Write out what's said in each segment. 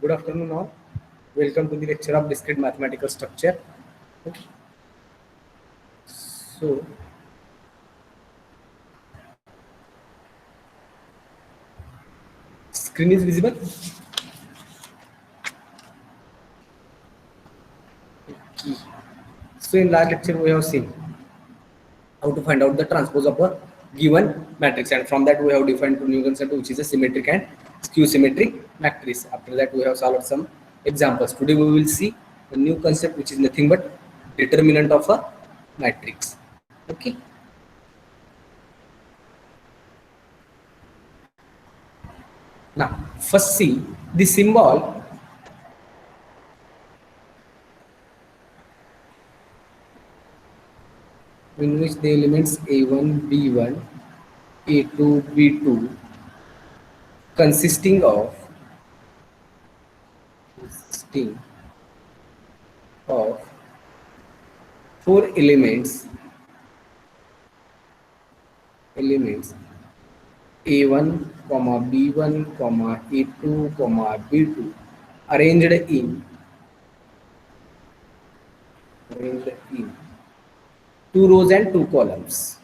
Good afternoon all. Welcome to the lecture of discrete mathematical structure. Okay. So screen is visible. Okay. So in last lecture we have seen how to find out the transpose of a given matrix, and from that we have defined two new concepts, which is a symmetric and skew symmetric matrix. After that we have solved some examples. Today we will see a new concept, which is nothing but determinant of a matrix. Okay. Now first see the symbol in which the elements A1, B1, A2, B2 consisting of four elements A1, B1, A2, B2 arranged in two rows and two columns.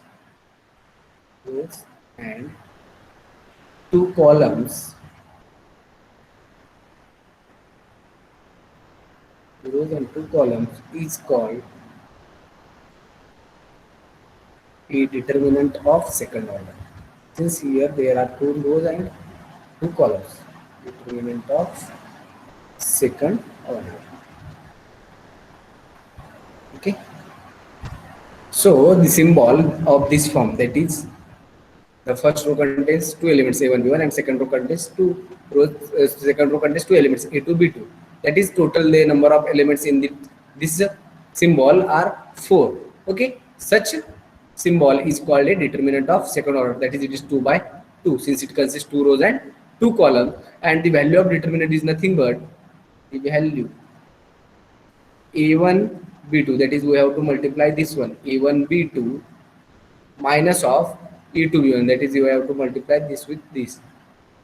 Rows and two columns. Rows and two columns is called a determinant of second order. Since here there are two rows and two columns, determinant of second order. Okay. So the symbol of this form, that is, the first row contains two elements A1, B1, and second row contains two elements A2, B2. That is total the number of elements in this symbol are 4. Okay, such symbol is called a determinant of second order. That is, it is 2 by 2, since it consists two rows and two columns, and the value of determinant is nothing but the value A1, B2. That is, we have to multiply this one A1, B2 minus of E2, B1. That is, you have to multiply this with this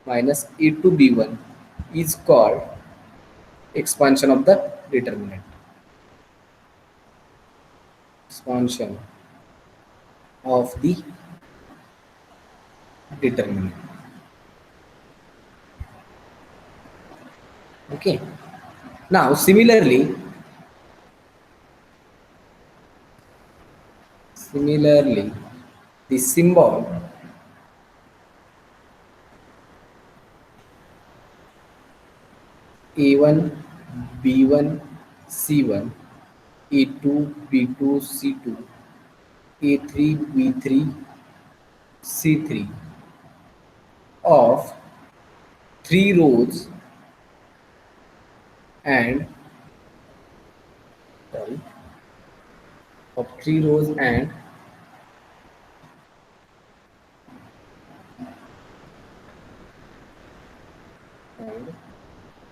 minus E2, B1 is called expansion of the determinant. Expansion of the determinant. Okay. Now similarly the symbol A1, B1, C1, A2, B2, C2, A3, B3, C3 of three rows and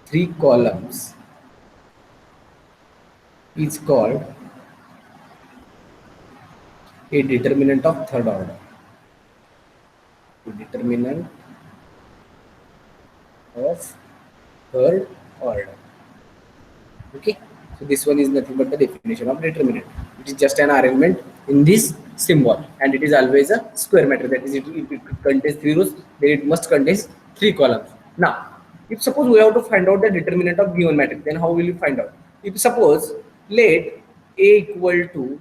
three columns is called a determinant of third order. Determinant of third order. Okay, so this one is nothing but the definition of determinant. It is just an arrangement in this symbol, and it is always a square matrix. That is, if it contains three rows, then it must contain three columns. Now, if suppose we have to find out the determinant of given matrix, then how will you find out? If suppose let A equal to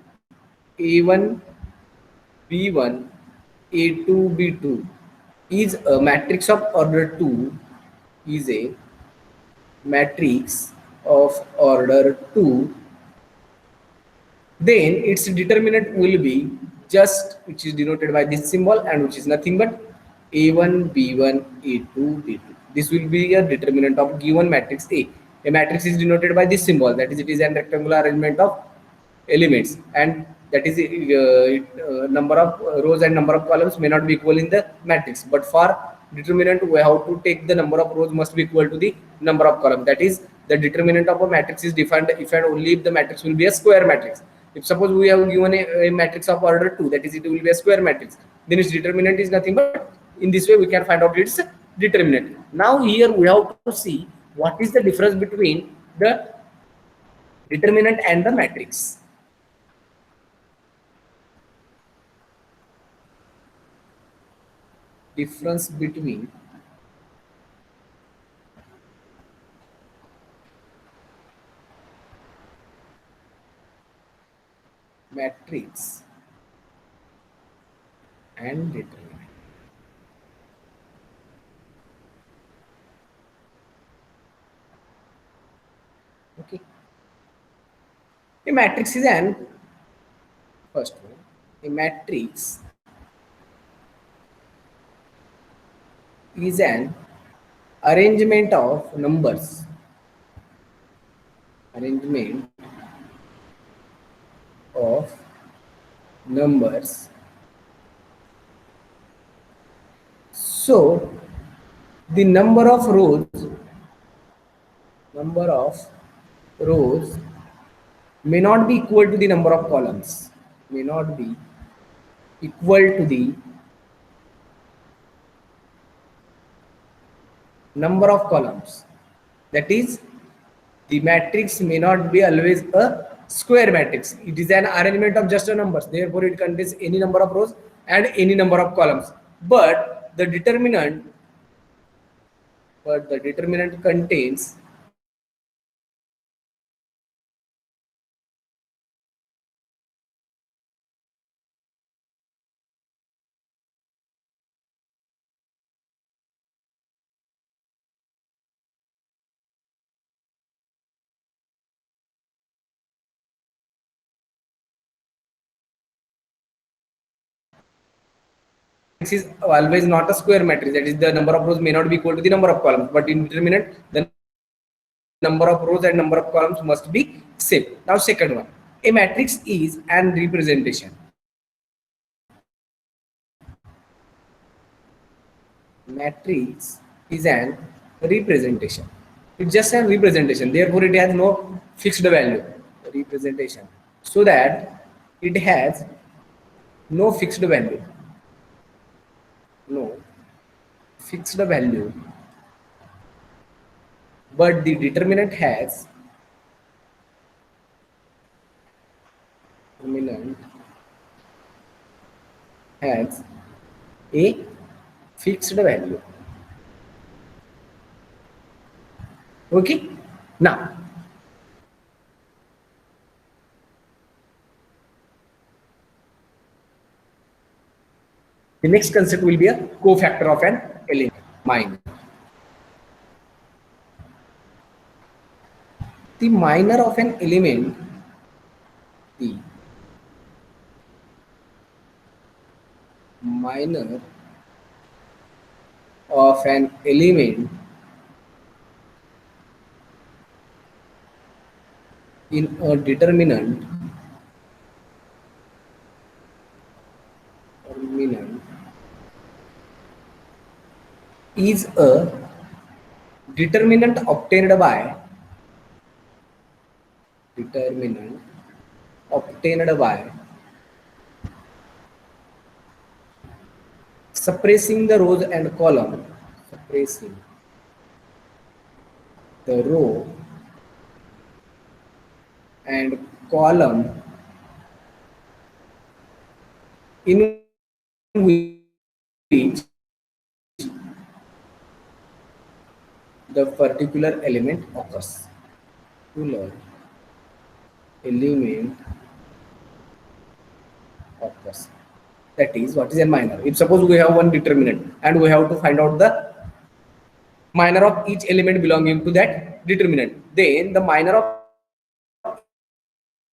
A1, B1, A2, B2 is a matrix of order 2, is a matrix of order 2, then its determinant will be just, which is denoted by this symbol, and which is nothing but A1, B1, A2, B2. This will be a determinant of given matrix A. A matrix is denoted by this symbol, that is, it is an rectangular arrangement of elements, and that is number of rows and number of columns may not be equal in the matrix, but for determinant we have to take the number of rows must be equal to the number of columns. That is, the determinant of a matrix is defined if and only if the matrix will be a square matrix. If suppose we have given a matrix of order 2, that is, it will be a square matrix, then its determinant is nothing but, in this way we can find out its determinant. Now here we have to see what is the difference between the determinant and the matrix? Difference between matrix and determinant. Okay. A matrix is an first one. A matrix is an arrangement of numbers. Arrangement of numbers. So the number of rows may not be equal to the number of columns. May not be equal to the number of columns. That is, the matrix may not be always a square matrix. It is an arrangement of just a numbers. Therefore, it contains any number of rows and any number of columns. But the determinant contains is always not a square matrix. That is, the number of rows may not be equal to the number of columns. But in determinant, the number of rows and number of columns must be same. Now, second one, a matrix is an representation. Matrix is an representation. It's just a representation. Therefore, it has no fixed value. Representation. So that it has no fixed value. No fixed value. But the determinant has a fixed value. Okay. Now, the next concept will be a cofactor of an element, minor. The minor of an element, the minor of an element in a determinant is a determinant obtained by suppressing the rows and column, suppressing the row and column in which the particular element occurs. Particular element occurs. That is, what is a minor? If suppose we have one determinant and we have to find out the minor of each element belonging to that determinant, then the minor of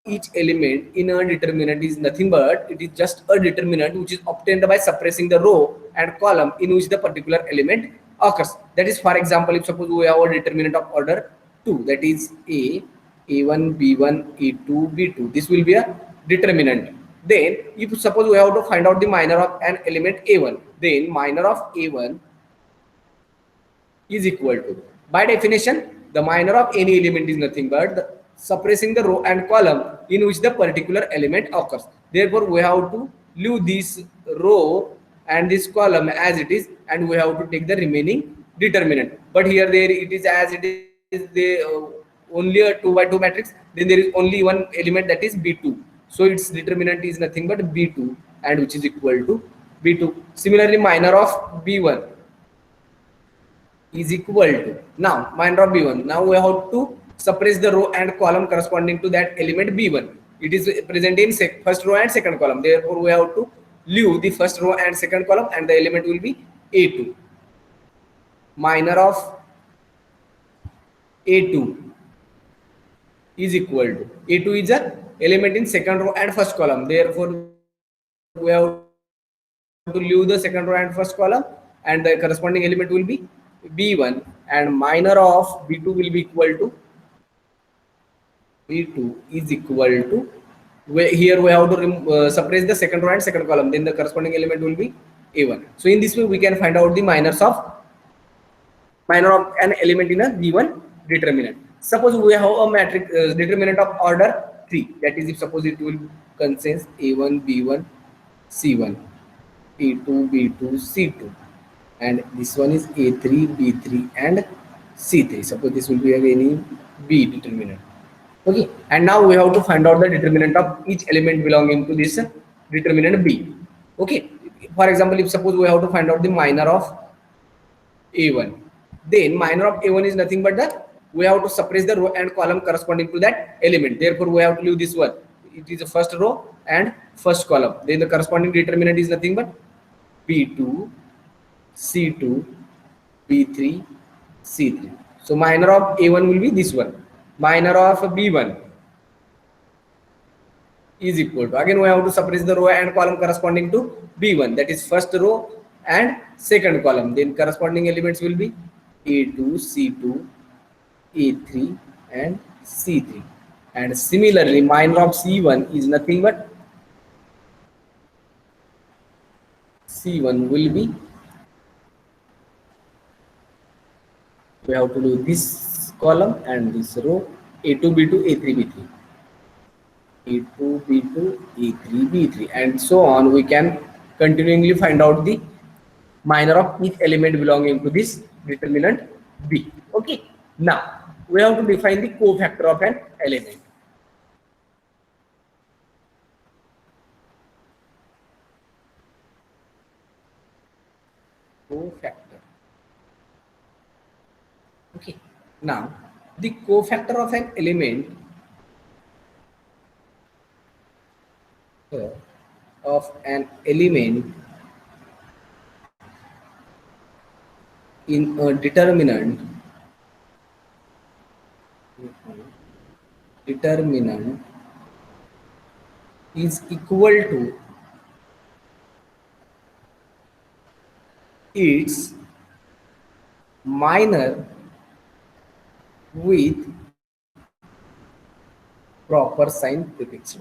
each element in a determinant is nothing but it is just a determinant which is obtained by suppressing the row and column in which the particular element occurs. That is, for example, if suppose we have a determinant of order 2, that is A1, B1, A2, B2, this will be a determinant. Then if suppose we have to find out the minor of an element A1, then minor of A1 is equal to, by definition, the minor of any element is nothing but suppressing the row and column in which the particular element occurs. Therefore, we have to leave this row and this column as it is, and we have to take the remaining determinant. But here it is as it is is the only a 2 by 2 matrix, then there is only one element, that is B2. So its determinant is nothing but B2, and which is equal to B2. Similarly, minor of B1 is equal to, now minor of B1. Now we have to suppress the row and column corresponding to that element B1. It is present in first row and second column. Therefore, we have to leave the first row and second column, and the element will be A2. Minor of A2 is equal to, A2 is a element in second row and first column. Therefore, we have to leave the second row and first column, and the corresponding element will be B1, and minor of B2 will be equal to, B2 is equal to, here we have to suppress the second row and second column, then the corresponding element will be A1. So in this way we can find out the minor of an element in a given determinant. Suppose we have a matrix determinant of order 3, that is, if suppose it will contains A1, B1, C1, A2, B2, C2, and this one is A3, B3, and C3. Suppose this will be any B determinant. Okay, and now we have to find out the determinant of each element belonging to this determinant B. Okay, for example, if suppose we have to find out the minor of A1, then minor of A1 is nothing but we have to suppress the row and column corresponding to that element. Therefore, we have to leave this one. It is the first row and first column. Then the corresponding determinant is nothing but B2, C2, B3, C3. So minor of A1 will be this one. Minor of B1 is equal to, again we have to suppress the row and column corresponding to B1, that is first row and second column. Then corresponding elements will be A2, C2, A3, and C3. And similarly, minor of C1 is nothing but C1 will be, we have to do this column and this row, A2, B2, A3, B3, A2, B2, A3, B3, and so on. We can continually find out the minor of each element belonging to this determinant B. Okay, now we have to define the cofactor of an element. Cofactor. Okay, now the cofactor of an element in a determinant is equal to its minor with proper sign prefixed.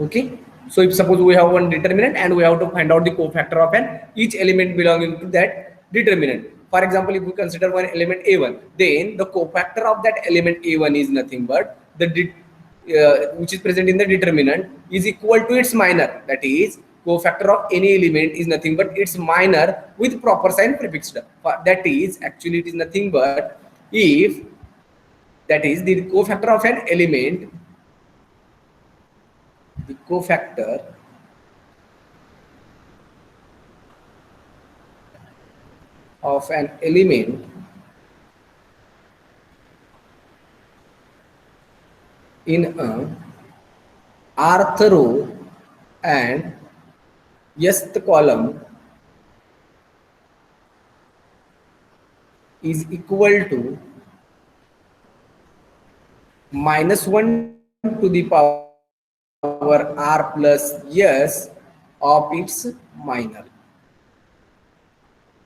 Okay, so if suppose we have one determinant and we have to find out the cofactor of an each element belonging to that determinant. For example, if we consider one element A1, then the cofactor of that element A1 is nothing but the which is present in the determinant is equal to its minor. That is, cofactor of any element is nothing but its minor with proper sign prefixed. That is, actually it is nothing but if, that is, the cofactor of an element, the cofactor of an element in a rth row and sth column is equal to -1 to the power r plus s of its minor.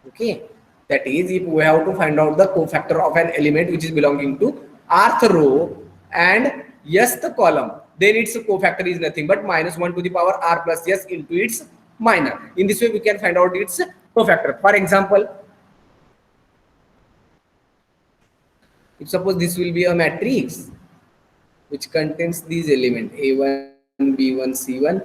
Okay, that is, if we have to find out the cofactor of an element which is belonging to rth row and sth column, then its cofactor is nothing but -1 to the power r plus s into its minor. In this way we can find out its cofactor. For example, if suppose this will be a matrix which contains these elements A1, B1, C1,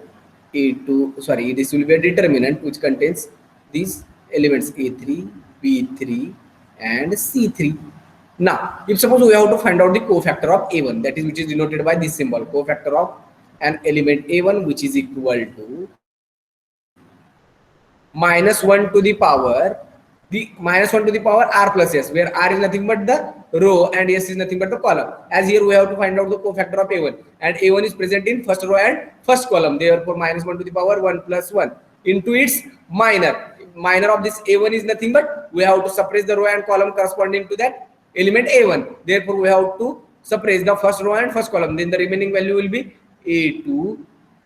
A2, sorry, this will be a determinant which contains these elements A3, B3 and C3. Now, if suppose we have to find out the cofactor of A1, that is which is denoted by this symbol, cofactor of an element A1 which is equal to minus 1 to the power, the minus 1 to the power r plus s, where r is nothing but the row and s is nothing but the column. As here we have to find out the cofactor of A1, and A1 is present in first row and first column, therefore minus 1 to the power 1 plus 1 into its minor of this A1 is nothing but we have to suppress the row and column corresponding to that element A1, therefore we have to suppress the first row and first column, then the remaining value will be A2,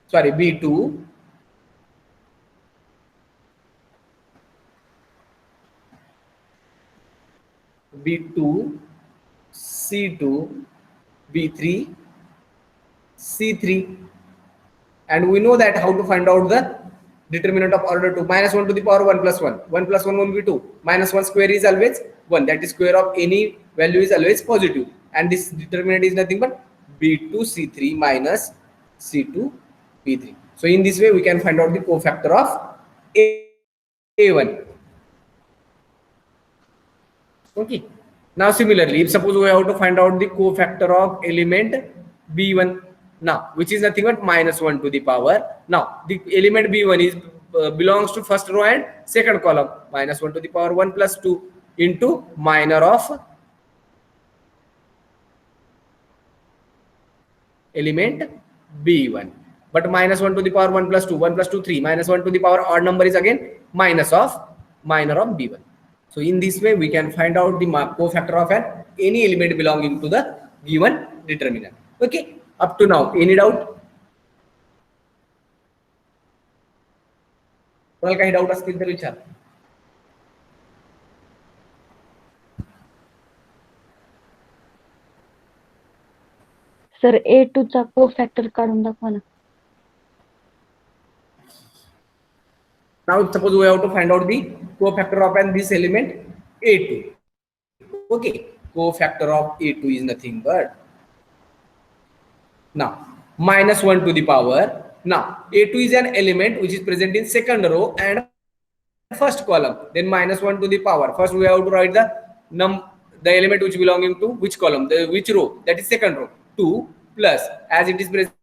sorry, B2, B2, C2, B3, C3, and we know that how to find out the determinant of order 2. Minus 1 to the power 1 plus 1. 1 plus 1 will be 2. Minus 1 square is always 1. That is square of any value is always positive. And this determinant is nothing but B2 C3 minus C2 B3. So in this way we can find out the cofactor of A1. Okay. Now similarly, if suppose we have to find out the cofactor of element B1, now which is nothing but minus 1 to the power. Now the element B1 is belongs to first row and second column. Minus 1 to the power 1 plus 2 into minor of element B1. But minus 1 to the power 1 plus 2, 1 plus 2, 3. Minus 1 to the power odd number is again minus of minor of B1. So in this way, we can find out the cofactor of any element belonging to the given determinant. Okay. Up to now, any doubt? कोणाला काही doubt असतील तर विचार. Sir A2 चा कोफॅक्टर काढून दाखवा ना. Now suppose we have to find out the cofactor of this element A2. Okay, cofactor of A2 is nothing but now minus 1 to the power. Now A2 is an element which is present in second row and first column. Then minus 1 to the power. First we have to write the element which belonging to which column, which row, that is second row. 2 plus, as it is present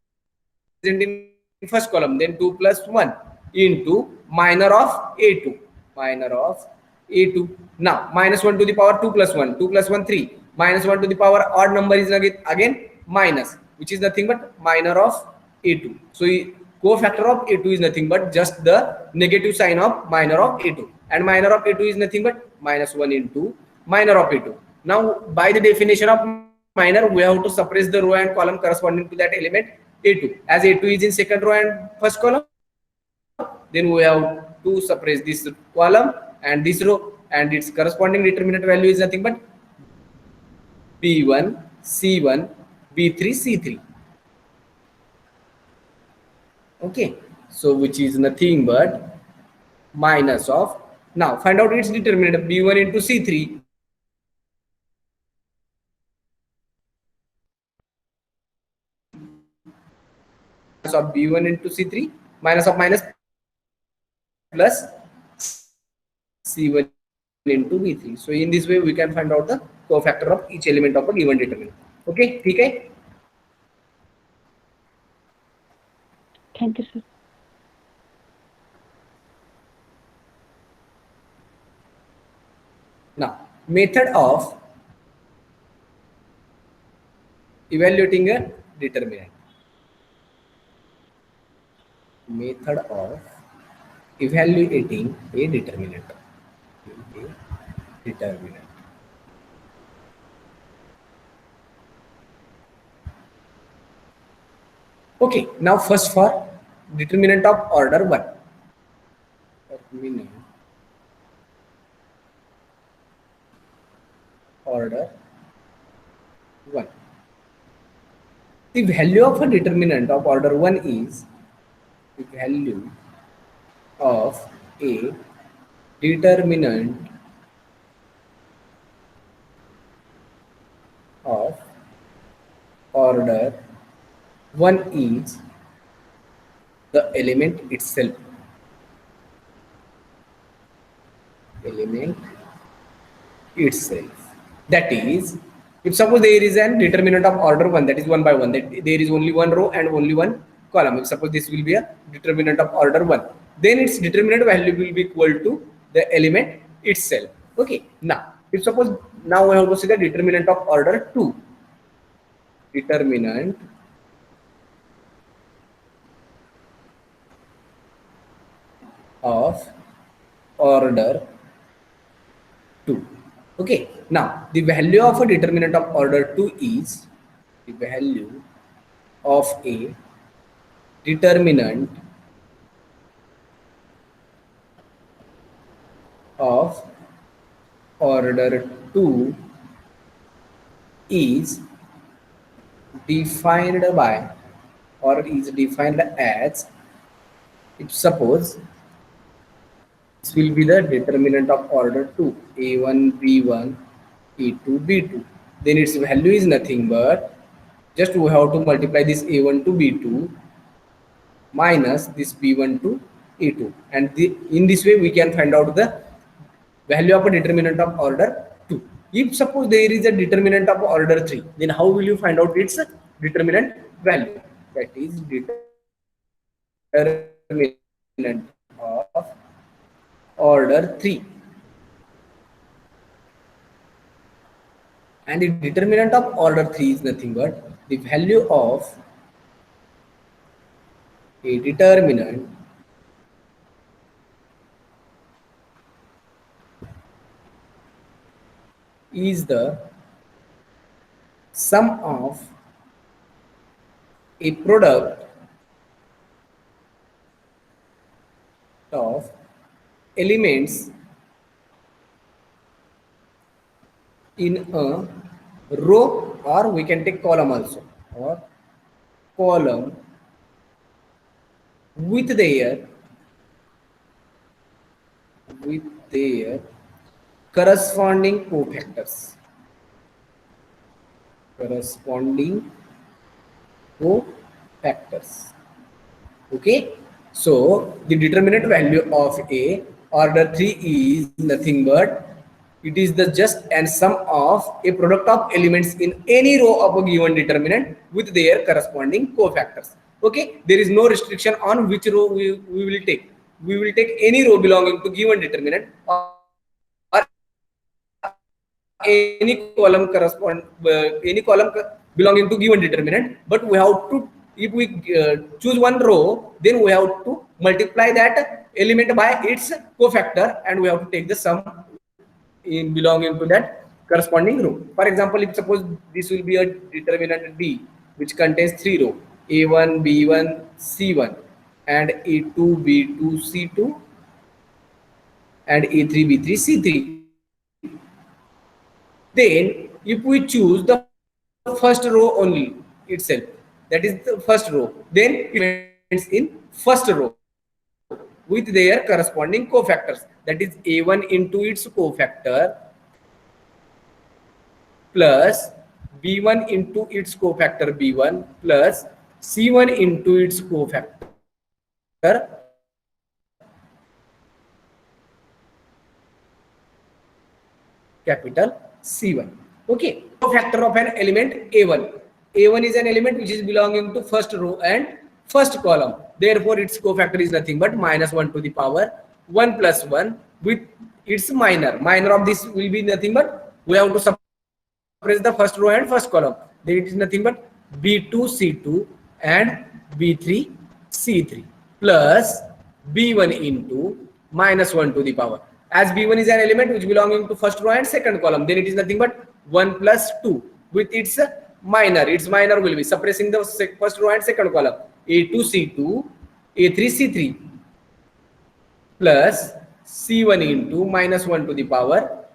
in first column, then 2 plus 1 into minor of A2, minor of A2. Now minus 1 to the power 2 plus 1, 2 plus 1 3, minus 1 to the power odd number is again minus, which is nothing but minor of A2. So cofactor of A2 is nothing but just the negative sign of minor of A2, and minor of A2 is nothing but minus 1 into minor of A2. Now by the definition of minor, we have to suppress the row and column corresponding to that element A2. As A2 is in second row and first column, then we have to suppress this column and this row, and its corresponding determinant value is nothing but B1, C1, B3, C3. Okay, so which is nothing but minus of, now find out its determinant, B1 into C3. Of B1 into C3 minus of minus plus C1 into B3. So in this way we can find out the cofactor of each element of a given determinant. Okay, ठीक है? Thank you, sir. Now, method of evaluating a determinant. Method of evaluating a determinant. Okay, now first for determinant of order 1. Determinant order 1. The value of a determinant of order 1 is the value of a determinant of order 1 is the element itself. Element itself. That is, if suppose there is an determinant of order 1, that is 1 by 1, that there is only one row and only one column. If suppose this will be a determinant of order 1, then its determinant value will be equal to the element itself. Okay. Now, if suppose now we have to see the determinant of order 2. Determinant of order 2. Okay. Now, the value of a determinant of order 2 is the value of a determinant of order 2 is defined by, or is defined as, if suppose this will be the determinant of order 2, a1 b1 a2 b2, then its value is nothing but just we have to multiply this a1 to b2 minus this b1 to a2, and in this way we can find out the value of a determinant of order 2. If suppose there is a determinant of order 3, then how will you find out its determinant value? That is determinant of order 3. And the determinant of order 3 is nothing but the value of a determinant is the sum of a product of elements in a row, or we can take column also, or column with their corresponding cofactors. Okay, so the determinant value of a order 3 is nothing but it is the just and sum of a product of elements in any row of a given determinant with their corresponding cofactors. Okay, there is no restriction on which row we will take. We will take any row belonging to given determinant, or any column belonging to given determinant, but we have to, if we choose one row, then we have to multiply that element by its cofactor, and we have to take the sum in belonging to that corresponding row. For example, if suppose this will be a determinant D which contains 3 rows, a1 b1 c1 and a2 b2 c2 and a3 b3 c3. Then if we choose the first row only itself, that is the first row, then it ends in first row with their corresponding cofactors, that is a1 into its cofactor plus b1 into its cofactor b1 plus c1 into its cofactor capital C1. Okay, cofactor of an element A1. A1 is an element which is belonging to first row and first column. Therefore, its cofactor is nothing but minus 1 to the power 1 plus 1 with its minor. Minor of this will be nothing but we have to suppress the first row and first column. Then it is nothing but B2 C2 and B3 C3 plus B1 into minus 1 to the power. As B1 is an element which belonging to first row and second column, then it is nothing but 1 plus 2 with its minor. Its minor will be suppressing the first row and second column. A2 C2, A3 C3 plus C1 into minus 1 to the power.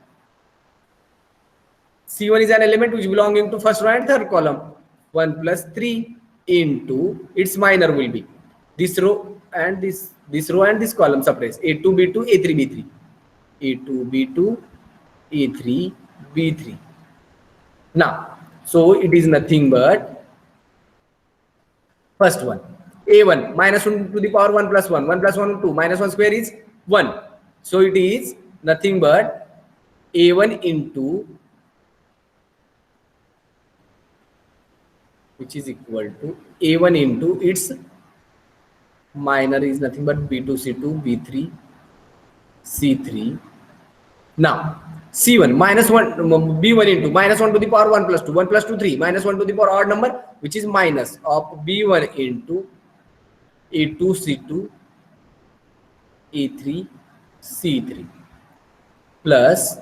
C1 is an element which belonging to first row and third column. 1 plus 3 into its minor will be this row and this row and this column suppress. A2 B2, A3 B3. A2 B2, A3 B3. Now, so it is nothing but first one. a1 minus 1 to the power 1 plus 1, 1 plus 1 2, minus 1 square is 1. So it is nothing but a1 into, which is equal to a1 into its minor is nothing but b2 c2 b3 c3. Now c1 minus 1 b1 into minus 1 to the power 1 plus 2, 1 plus 2 3, minus 1 to the power odd number, which is minus of b1 into a2 c2 a3 c3 plus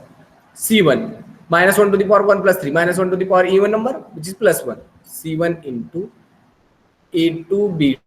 c1 minus 1 to the power 1 plus 3, minus 1 to the power even number, which is plus 1, c1 into a2 b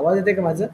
आवाज येते का माझं?